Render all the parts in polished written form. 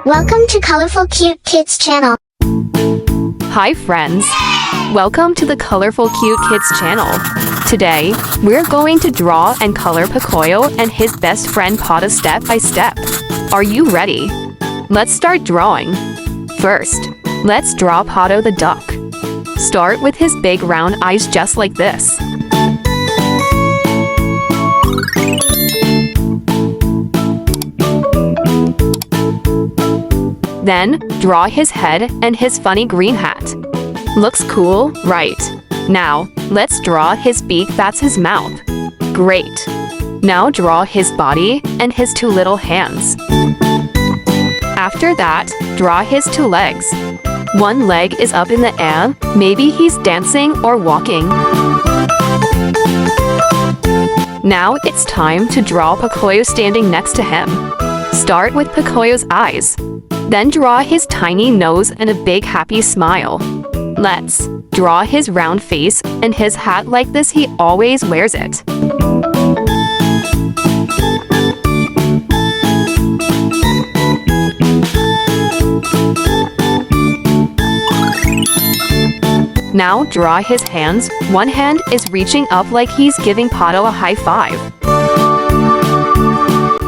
Welcome to Colorful Cute Kids channel. Hi friends! Welcome to the Colorful Cute Kids channel. Today, we're going to draw and color Pocoyo and his best friend Pato step by step. Are you ready? Let's start drawing. First, let's draw Pato the duck. Start with his big round eyes just like this. Then, draw his head and his funny green hat. Looks cool, right? Now, let's draw his beak, that's his mouth. Great! Now draw his body and his two little hands. After that, draw his two legs. One leg is up in the air, maybe he's dancing or walking. Now it's time to draw Pocoyo standing next to him. Start with Pocoyo's eyes. Then draw his tiny nose and a big happy smile. Let's draw his round face and his hat like this, he always wears it. Now draw his hands. One hand is reaching up like he's giving Pato a high five.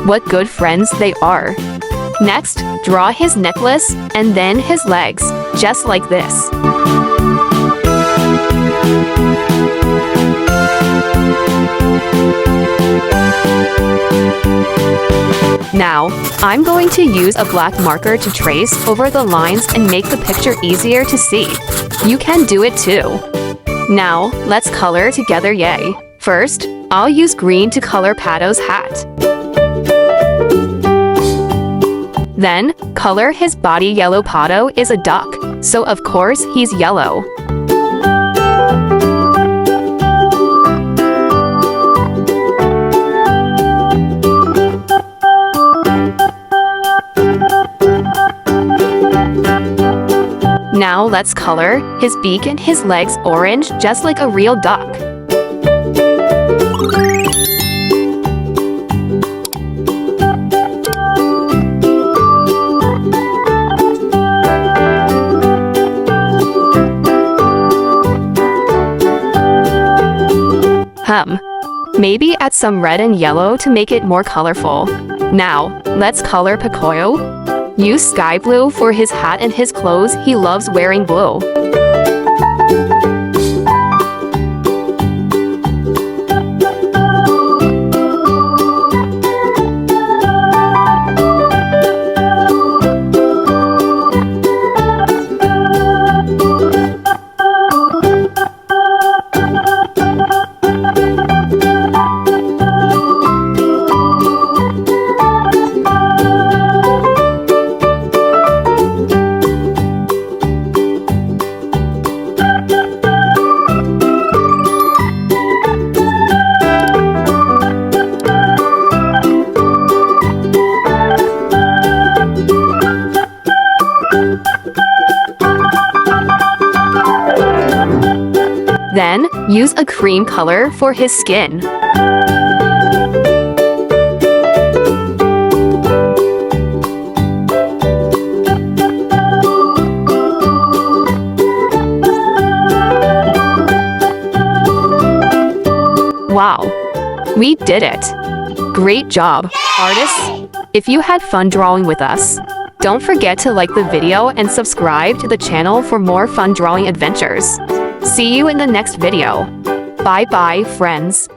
What good friends they are. Next, draw his necklace and then his legs, just like this. Now, I'm going to use a black marker to trace over the lines and make the picture easier to see. You can do it too. Now, let's color together, yay! First, I'll use green to color Pato's hat. Then, color his body yellow. Pato is a duck, so of course he's yellow. Now let's color his beak and his legs orange, just like a real duck. Maybe add some red and yellow to make it more colorful. Now, let's color Pocoyo. Use sky blue for his hat and his clothes, he loves wearing blue. Then, use a cream color for his skin. Wow! We did it! Great job, artists! If you had fun drawing with us, don't forget to like the video and subscribe to the channel for more fun drawing adventures. See you in the next video. Bye bye, friends.